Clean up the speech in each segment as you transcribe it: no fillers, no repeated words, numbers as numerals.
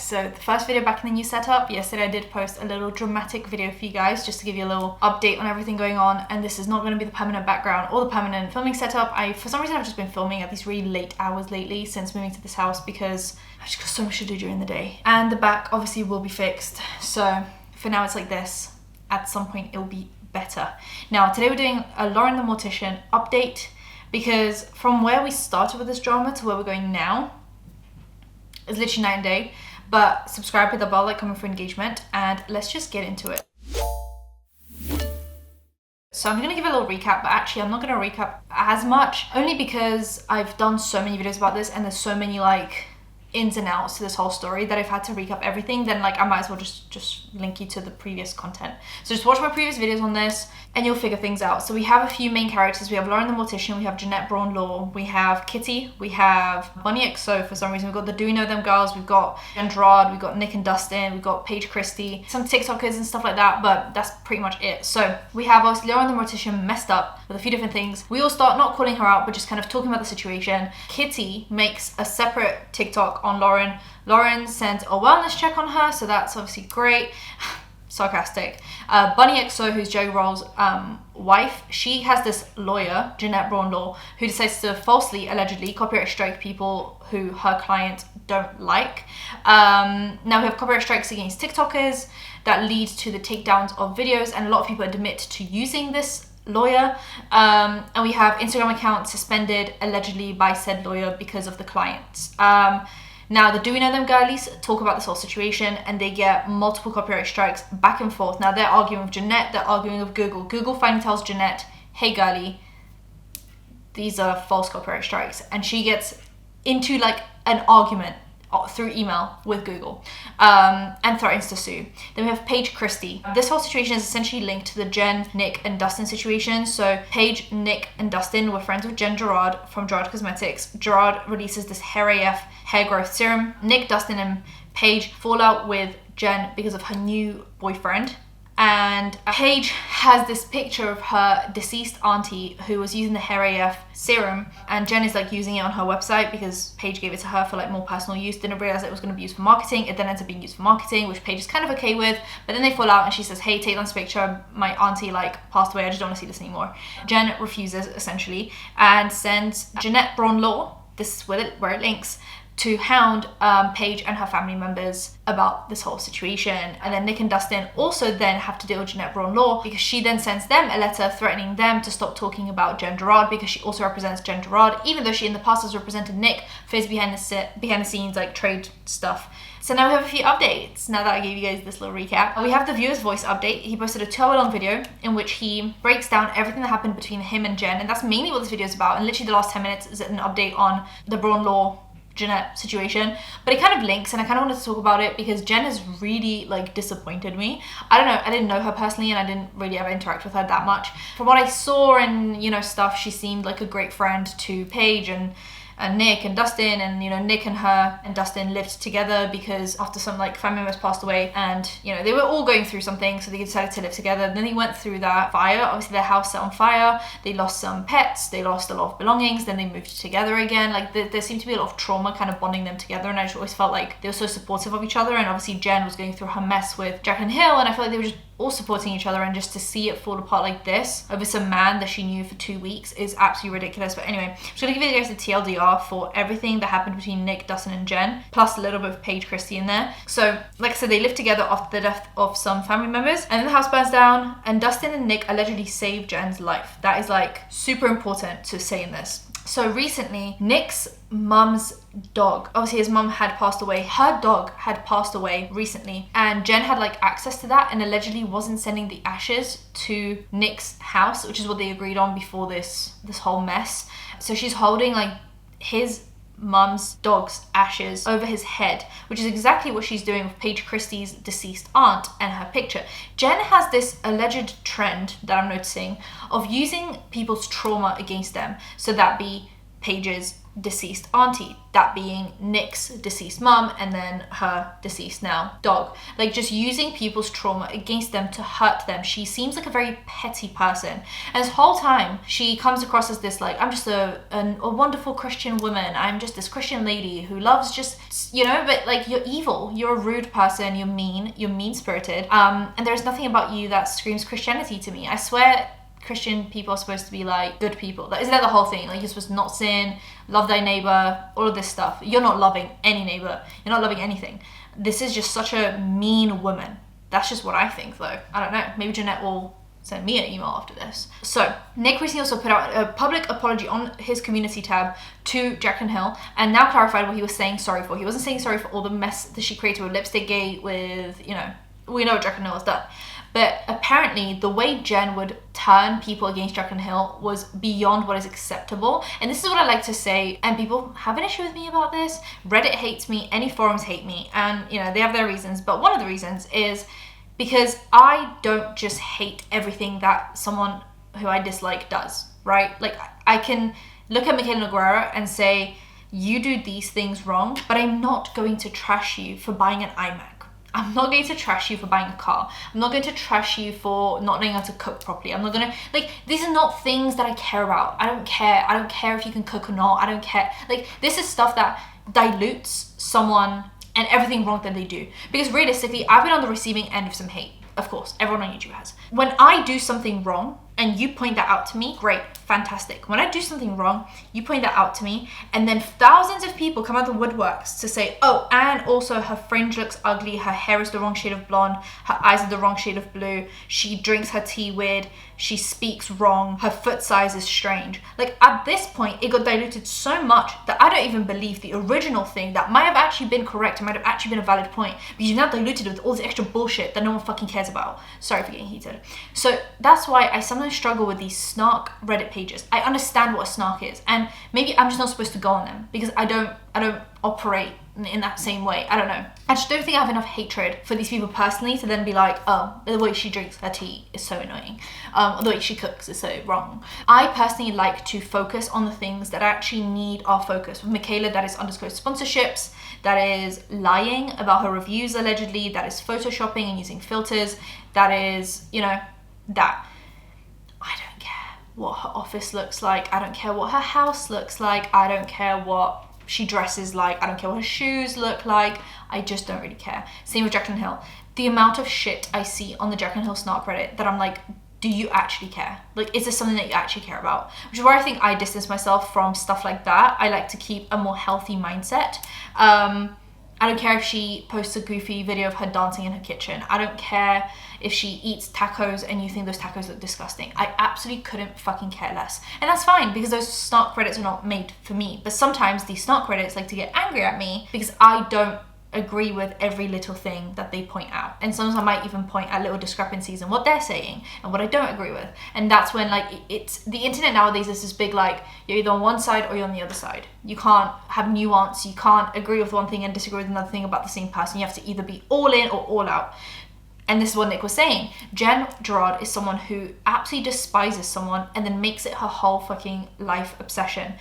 guys, so the first video back in the new setup. Yesterday I did post a little dramatic video for you guys just to give you a little update on everything going on, and this is not going to be the permanent background or the permanent filming setup. For some reason I've just been filming at these really late hours lately since moving to this house because I've just got so much to do during the day. And the back obviously will be fixed, so for now it's like this. At some point it will be better. Now today we're doing a Lauren the Mortician update because from where we started with this drama to where we're going now, it's literally night and day. But subscribe, hit the bell, like, comment for engagement, and let's just get into it. So I'm gonna give a little recap, but actually I'm not gonna recap as much, only because I've done so many videos about this and there's so many like ins and outs to this whole story that I've had to recap everything. Then like I might as well just link you to the previous content. So just watch my previous videos on this and you'll figure things out. So we have a few main characters. We have Lauren the Mortician, we have Jeanette, Braun, we have Kitty, we have Bunny XO for some reason, we've got the Do We Know Them girls, we've got Drod, we've got Nick and Dustin, we've got Paige, Christy, some TikTokers and stuff like that, but that's pretty much it. So we have obviously Lauren the Mortician messed up with a few different things. We all start not calling her out, but just kind of talking about the situation. Kitty makes a separate TikTok on Lauren. Lauren sends a wellness check on her, so that's obviously great. Sarcastic. Bunny XO, who's Joe Roll's wife, she has this lawyer, Jeanette Braun, who decides to falsely, allegedly, copyright strike people who her client don't like. Now we have copyright strikes against TikTokers that lead to the takedowns of videos, and a lot of people admit to using this lawyer, and we have Instagram accounts suspended allegedly by said lawyer because of the clients. Now the Do We Know Them girlies talk about this whole situation and they get multiple copyright strikes back and forth. Now they're arguing with Jeanette, they're arguing with Google. Google finally tells Jeanette, hey girlie, these are false copyright strikes, and she gets into like an argument through email with Google and threatens to sue. Then we have Paige, Christy. This whole situation is essentially linked to the Jen, Nick and Dustin situation. So Paige, Nick and Dustin were friends with Jen Drod from Drod Cosmetics. Drod releases this Hair AF hair growth serum. Nick, Dustin and Paige fall out with Jen because of her new boyfriend. And Paige has this picture of her deceased auntie who was using the Hair AF serum, and Jen is like using it on her website because Paige gave it to her for like more personal use, didn't realize it was going to be used for marketing. It then ends up being used for marketing, which Paige is kind of okay with, but then they fall out and she says, hey, take down this picture, my auntie like passed away, I just don't want to see this anymore. Jen refuses essentially and sends Jeanette Braun, this is where it links, to hound Paige and her family members about this whole situation. And then Nick and Dustin also then have to deal with Jeanette Braun because she then sends them a letter threatening them to stop talking about Jen Drod because she also represents Jen Drod, even though she in the past has represented Nick for his behind the scenes like trade stuff. So now we have a few updates. Now that I gave you guys this little recap, we have the viewer's voice update. He posted a 2-hour long video in which he breaks down everything that happened between him and Jen, and that's mainly what this video is about. And literally the last 10 minutes is an update on the Braun Jeanette situation, but it kind of links, and I kind of wanted to talk about it because Jen has really like disappointed me. I don't know, I didn't know her personally and I didn't really ever interact with her that much. From what I saw and you know stuff, she seemed like a great friend to Paige and Nick and Dustin, and you know Nick and her and Dustin lived together because after some like family members passed away, and you know they were all going through something, so they decided to live together. Then they went through that fire, obviously their house set on fire, they lost some pets, they lost a lot of belongings, then they moved together again. Like there seemed to be a lot of trauma kind of bonding them together, and I just always felt like they were so supportive of each other. And obviously Jen was going through her mess with Jaclyn Hill, and I felt like they were just all supporting each other, and just to see it fall apart like this over some man that she knew for 2 weeks is absolutely ridiculous. But anyway, I'm just gonna give you guys the TLDR for everything that happened between Nick, Dustin and Jen, plus a little bit of Paige, Christy in there. So like I said, they lived together after the death of some family members, and then the house burns down, and Dustin and Nick allegedly saved Jen's life. That is like super important to say in this. So recently, Nick's mum's dog, obviously his mum had passed away, her dog had passed away recently, and Jen had like access to that and allegedly wasn't sending the ashes to Nick's house, which is what they agreed on before this whole mess. So she's holding like his mum's dog's ashes over his head, which is exactly what she's doing with Paige, Christy's deceased aunt, and her picture. Jen has this alleged trend that I'm noticing of using people's trauma against them. So that be Paige's deceased auntie, that being Nick's deceased mum, and then her deceased now dog. Like, just using people's trauma against them to hurt them. She seems like a very petty person, and this whole time she comes across as this, like, I'm just a wonderful Christian woman, I'm just this Christian lady who loves just, you know, but like, you're evil, you're a rude person, you're mean-spirited, and there's nothing about you that screams Christianity to me. I swear Christian people are supposed to be like good people. Like, isn't that the whole thing? Like, you're supposed to not sin, love thy neighbor, all of this stuff. You're not loving any neighbor. You're not loving anything. This is just such a mean woman. That's just what I think, though. I don't know. Maybe Jeanette will send me an email after this. So, Nick recently also put out a public apology on his community tab to Jaclyn Hill, and now clarified what he was saying sorry for. He wasn't saying sorry for all the mess that she created with Lipstick Gate, with, you know, we know what Jaclyn Hill has done. But apparently the way Jen would turn people against Jaclyn Hill was beyond what is acceptable. And this is what I like to say, and people have an issue with me about this. Reddit hates me, any forums hate me, and you know, they have their reasons. But one of the reasons is because I don't just hate everything that someone who I dislike does, right? Like, I can look at Michaela Noguera and say, you do these things wrong, but I'm not going to trash you for buying an iMac. I'm not going to trash you for buying a car. I'm not going to trash you for not knowing how to cook properly. I'm not going to, like, these are not things that I care about. I don't care. I don't care if you can cook or not. I don't care. Like, this is stuff that dilutes someone and everything wrong that they do. Because realistically, I've been on the receiving end of some hate. Of course, everyone on YouTube has. When I do something wrong and you point that out to me, great, fantastic. When I do something wrong, you point that out to me, and then thousands of people come out of the woodworks to say, oh, and also her fringe looks ugly, her hair is the wrong shade of blonde, her eyes are the wrong shade of blue, she drinks her tea weird, she speaks wrong, her foot size is strange. Like, at this point, it got diluted so much that I don't even believe the original thing that might have actually been correct, it might have actually been a valid point, because you've now diluted it with all this extra bullshit that no one fucking cares about. Sorry for getting heated. So that's why I sometimes struggle with these snark Reddit pages. I understand what a snark is, and maybe I'm just not supposed to go on them because I don't operate in that same way. I don't know. I just don't think I have enough hatred for these people personally to then be like, oh, the way she drinks her tea is so annoying. The way she cooks is so wrong. I personally like to focus on the things that actually need our focus. With Michaela, that is undisclosed sponsorships, that is lying about her reviews allegedly, that is photoshopping and using filters, that is, you know, that. I don't care what her office looks like. I don't care what her house looks like. I don't care what she dresses like. I don't care what her shoes look like. I just don't really care. Same with Jaclyn Hill. The amount of shit I see on the Jaclyn Hill snark Reddit that I'm like, do you actually care? Like, is this something that you actually care about? Which is where I think I distance myself from stuff like that. I like to keep a more healthy mindset. I don't care if she posts a goofy video of her dancing in her kitchen. I don't care if she eats tacos and you think those tacos look disgusting. I absolutely couldn't fucking care less. And that's fine, because those snark Reddits are not made for me. But sometimes these snark Reddits like to get angry at me because I don't agree with every little thing that they point out. And sometimes I might even point at little discrepancies in what they're saying and what I don't agree with. And that's when, like, it's the internet nowadays is this big, like, you're either on one side or you're on the other side. You can't have nuance. You can't agree with one thing and disagree with another thing about the same person. You have to either be all in or all out. And this is what Nick was saying. Jen Drod is someone who absolutely despises someone and then makes it her whole fucking life obsession.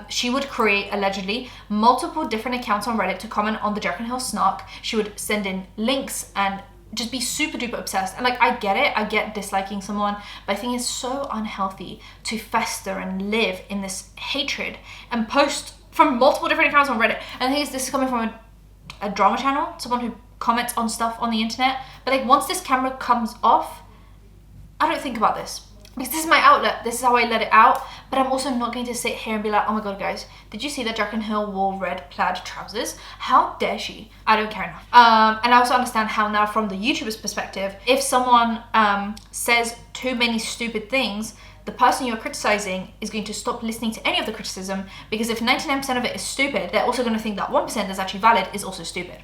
She would create, allegedly, multiple different accounts on Reddit to comment on the Jaclyn Hill snark. She would send in links and just be super duper obsessed. And like, I get it, I get disliking someone, but I think it's so unhealthy to fester and live in this hatred and post from multiple different accounts on Reddit. And I think this is coming from a drama channel, someone who comments on stuff on the internet. But like, once this camera comes off, I don't think about this, because this is my outlet. This is how I let it out. But I'm also not going to sit here and be like, oh my god, guys, did you see that Jaclyn Hill wore red plaid trousers? How dare she? I don't care enough. And I also understand how now, from the YouTuber's perspective, if someone says too many stupid things, the person you're criticizing is going to stop listening to any of the criticism, because if 99% of it is stupid, they're also going to think that 1% that's actually valid is also stupid.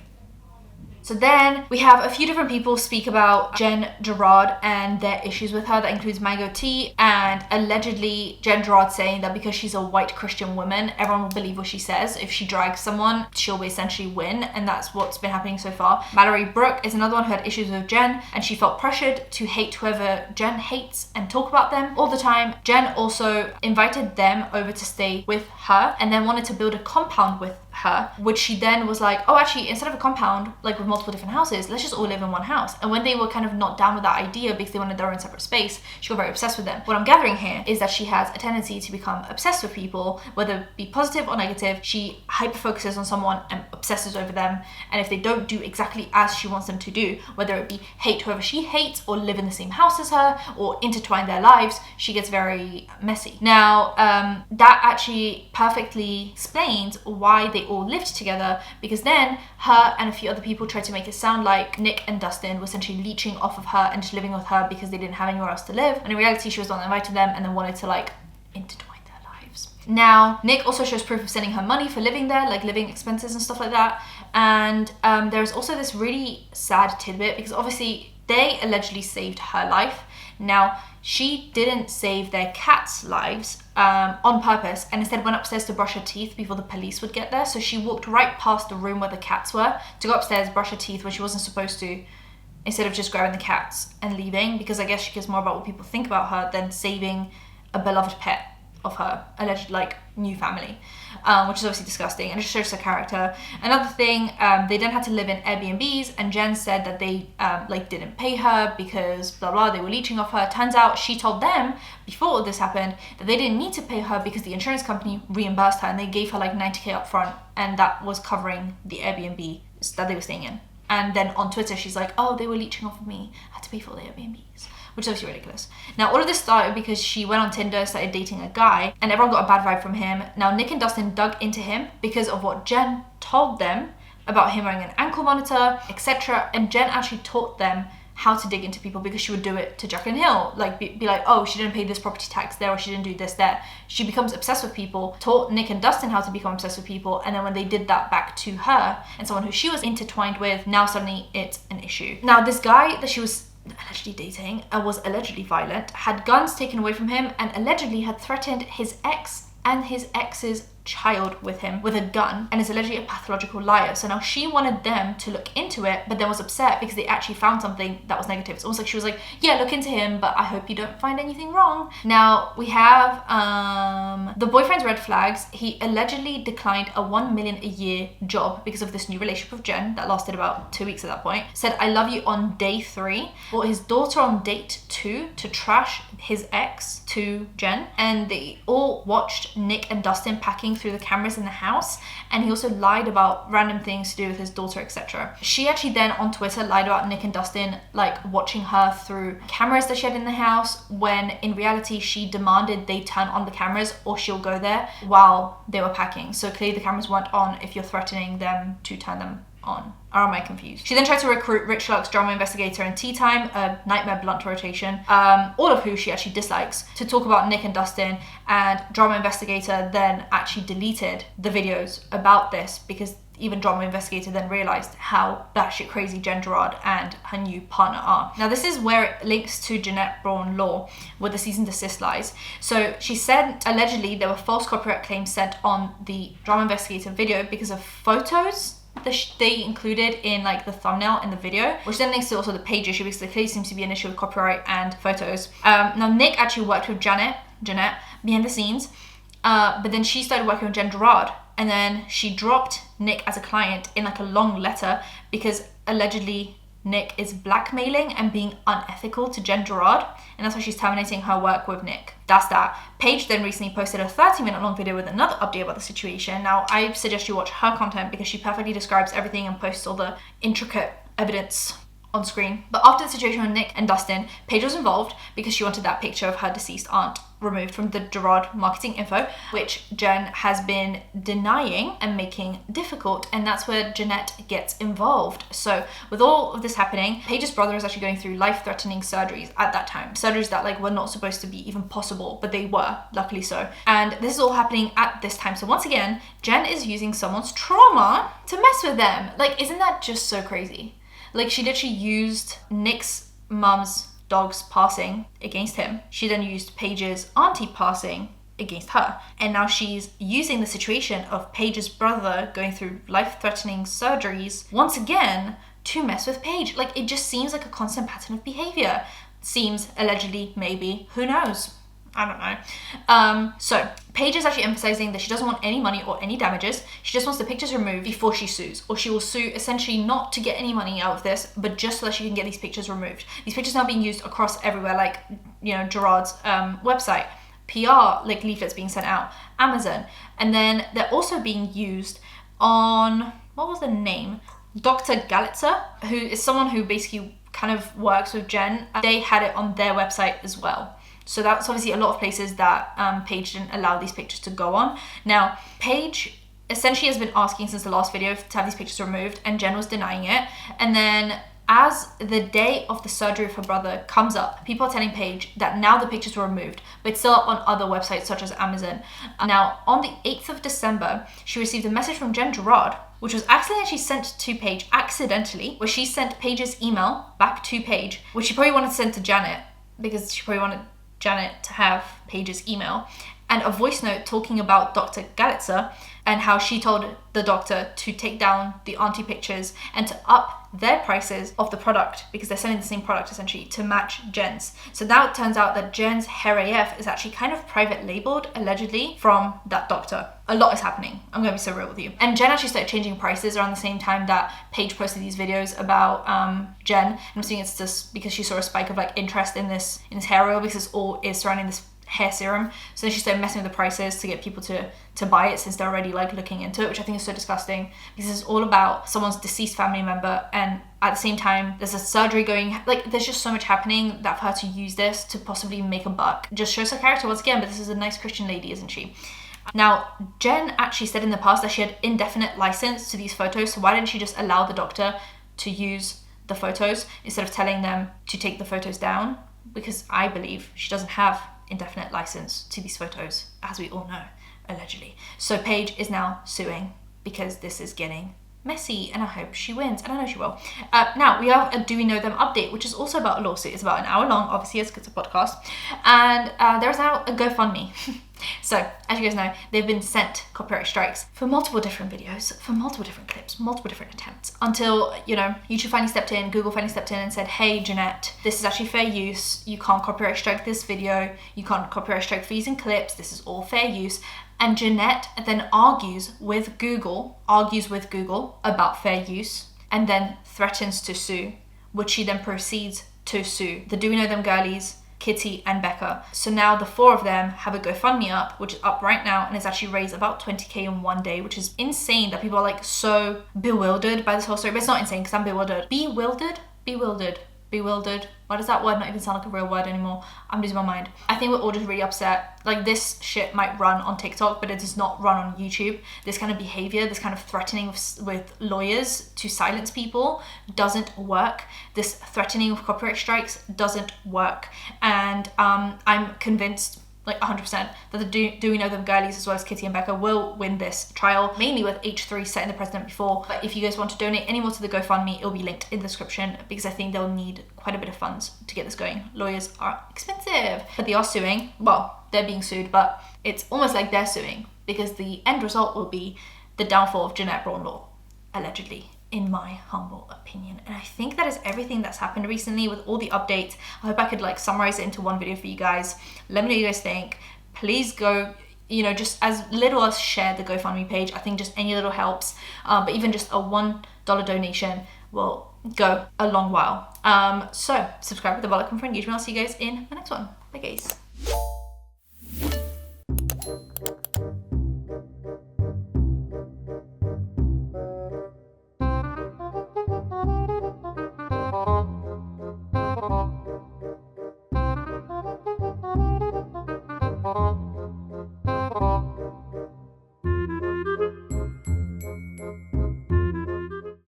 So then we have a few different people speak about Jen Drod and their issues with her. That includes Mango T, and allegedly Jen Drod saying that because she's a white Christian woman, everyone will believe what she says. If she drags someone, she'll essentially win, and that's what's been happening so far. Malerie Brooke is another one who had issues with Jen, and she felt pressured to hate whoever Jen hates and talk about them all the time. Jen also invited them over to stay with her and then wanted to build a compound with her, which she then was like, oh, actually, instead of a compound like with multiple different houses, let's just all live in one house. And when they were kind of not down with that idea because they wanted their own separate space, she got very obsessed with them. What I'm gathering here is that she has a tendency to become obsessed with people, whether it be positive or negative. She hyper focuses on someone and obsesses over them, and if they don't do exactly as she wants them to do, whether it be hate whoever she hates or live in the same house as her or intertwine their lives, she gets very messy. Now that actually perfectly explains why they all lived together, because then her and a few other people tried to make it sound like Nick and Dustin were essentially leeching off of her and just living with her because they didn't have anywhere else to live, and in reality she was the one that invited them and then wanted to like intertwine their lives. Now Nick also shows proof of sending her money for living there, like living expenses and stuff like that. And there's also this really sad tidbit, because obviously they allegedly saved her life. Now she didn't save their cats' lives on purpose, and instead went upstairs to brush her teeth before the police would get there. So she walked right past the room where the cats were to go upstairs, brush her teeth when she wasn't supposed to, instead of just grabbing the cats and leaving, because I guess she cares more about what people think about her than saving a beloved pet of her alleged like new family, which is obviously disgusting, and it just shows her character. Another thing, they then had to live in Airbnbs, and Jen said that they like didn't pay her because blah blah, they were leeching off her. Turns out she told them before all this happened that they didn't need to pay her because the insurance company reimbursed her, and they gave her like 90k up front, and that was covering the Airbnb that they were staying in. And then on Twitter she's like, oh, they were leeching off of me, I had to pay for the Airbnbs, which is obviously ridiculous. Now all of this started because she went on Tinder, started dating a guy, and everyone got a bad vibe from him. Now Nick and Dustin dug into him because of what Jen told them about him wearing an ankle monitor, etc. And Jen actually taught them how to dig into people, because she would do it to Jaclyn Hill, like be like, oh, she didn't pay this property tax there, or she didn't do this there. She becomes obsessed with people, taught Nick and Dustin how to become obsessed with people, and then when they did that back to her and someone who she was intertwined with, now suddenly it's an issue. Now this guy that she was allegedly dating was allegedly violent, had guns taken away from him, and allegedly had threatened his ex and his ex's child with him with a gun, and is allegedly a pathological liar. So now she wanted them to look into it, but then was upset because they actually found something that was negative. It's almost like she was like, yeah, look into him, but I hope you don't find anything wrong. Now we have the boyfriend's red flags. He allegedly declined a $1 million a year job because of this new relationship with Jen that lasted about 2 weeks at that point. Said I love you on day 3, brought his daughter on date 2 to trash his ex to Jen, and they all watched Nick and Dustin packing through the cameras in the house, and he also lied about random things to do with his daughter, etc. She actually then on Twitter lied about Nick and Dustin like watching her through cameras that she had in the house, when in reality she demanded they turn on the cameras or she'll go there while they were packing. So clearly the cameras weren't on if you're threatening them to turn them on. Or am I confused? She then tried to recruit Rich Luck's Drama Investigator and Tea Time, a Nightmare Blunt rotation, all of who she actually dislikes, to talk about Nick and Dustin, and Drama Investigator then actually deleted the videos about this because even Drama Investigator then realized how batshit crazy Jen Drod and her new partner are. Now this is where it links to Jeanette Braun law, where the cease and desist lies. So she said allegedly there were false copyright claims sent on the Drama Investigator video because of photos that they included in like the thumbnail in the video, which then links to also the Paige issue, because there clearly seems to be an issue with copyright and photos. Now Nick actually worked with Jeanette behind the scenes, but then she started working with Jen Drod, and then she dropped Nick as a client in like a long letter because allegedly Nick is blackmailing and being unethical to Jen Drod, and that's why she's terminating her work with Nick. That's that. Paige then recently posted a 30-minute long video with another update about the situation. Now I suggest you watch her content because she perfectly describes everything and posts all the intricate evidence on screen. But after the situation with Nick and Dustin, Paige was involved because she wanted that picture of her deceased aunt removed from the Drod marketing info, which Jen has been denying and making difficult, and that's where Jeanette gets involved. So with all of this happening, Paige's brother is actually going through life-threatening surgeries at that time, surgeries that like were not supposed to be even possible, but they were, luckily so. And this is all happening at this time. So once again, Jen is using someone's trauma to mess with them. Like, isn't that just so crazy? Like, she literally used Nick's mum's dog's passing against him. She then used Paige's auntie passing against her. And now she's using the situation of Paige's brother going through life-threatening surgeries once again to mess with Paige. Like, it just seems like a constant pattern of behavior. Seems, allegedly, maybe, who knows? I don't know. So Paige is actually emphasizing that she doesn't want any money or any damages. She just wants the pictures removed before she sues, or she will sue essentially not to get any money out of this, but just so that she can get these pictures removed. These pictures are now being used across everywhere, like, you know, Drod's website, PR, like leaflets being sent out, Amazon, and then they're also being used on, what was the name? Dr. Galitzer, who is someone who basically kind of works with Jen. They had it on their website as well. So that's obviously a lot of places that Paige didn't allow these pictures to go on. Now, Paige essentially has been asking since the last video to have these pictures removed, and Jen was denying it. And then as the day of the surgery of her brother comes up, people are telling Paige that now the pictures were removed, but it's still up on other websites such as Amazon. Now, on the 8th of December, she received a message from Jen Drod, which was accidentally sent to Paige, where she sent Paige's email back to Paige, which she probably wanted to send to Janet, because she probably wanted Janet to have Paige's email, and a voice note talking about Dr. Galitzer and how she told the doctor to take down the auntie pictures and to up their prices of the product, because they're selling the same product essentially to match Jen's. So now it turns out that Jen's Hair AF is actually kind of private labeled, allegedly, from that doctor. A lot is happening. I'm gonna be so real with you. And Jen actually started changing prices around the same time that Paige posted these videos about Jen. And I'm assuming it's just because she saw a spike of like interest in this hair oil, because it's all is surrounding this hair serum. So then she started messing with the prices to get people to buy it, since they're already like looking into it, which I think is so disgusting, because it's all about someone's deceased family member, and at the same time there's a surgery going, like there's just so much happening that for her to use this to possibly make a buck just shows her character once again. But this is a nice Christian lady, isn't she? Now, Jen actually said in the past that she had indefinite license to these photos, so why didn't she just allow the doctor to use the photos instead of telling them to take the photos down? Because I believe she doesn't have indefinite license to these photos, as we all know, allegedly. So Paige is now suing because this is getting messy, and I hope she wins, and I know she will. Now we have a Do We Know Them update, which is also about a lawsuit. It's about an hour long, obviously, as it's a podcast, and there's now a GoFundMe. So, as you guys know, they've been sent copyright strikes for multiple different videos, for multiple different clips, multiple different attempts, until, you know, YouTube finally stepped in, Google finally stepped in and said, hey, Jeanette, this is actually fair use. You can't copyright strike this video. You can't copyright strike for using clips. This is all fair use. And Jeanette then argues with Google about fair use, and then threatens to sue, which she then proceeds to sue the Do We Know Them girlies, Kitty and Becca. So now the four of them have a GoFundMe up, which is up right now, and it's actually raised about 20k in one day, which is insane that people are like so bewildered by this whole story. But it's not insane, because I'm bewildered. Bewildered. Why does that word not even sound like a real word anymore? I'm losing my mind. I think we're all just really upset. Like, this shit might run on TikTok, but it does not run on YouTube. This kind of behavior, this kind of threatening with lawyers to silence people doesn't work. This threatening of copyright strikes doesn't work. And I'm convinced, like 100%, that the Do We Know Them girlies, as well as Kitty and Becca, will win this trial, mainly with H3 setting the precedent before. But if you guys want to donate any more to the GoFundMe, it'll be linked in the description, because I think they'll need quite a bit of funds to get this going. Lawyers are expensive, but they are suing. Well, they're being sued, but it's almost like they're suing, because the end result will be the downfall of Jeanette Braun law, allegedly, in my humble opinion. And I think that is everything that's happened recently with all the updates. I hope I could like summarize it into one video for you guys. Let me know what you guys think. Please go, you know, just as little as share the GoFundMe page. I think just any little helps, but even just a $1 donation will go a long while. So subscribe with the bell icon for engagement. I'll see you guys in the next one. Bye guys.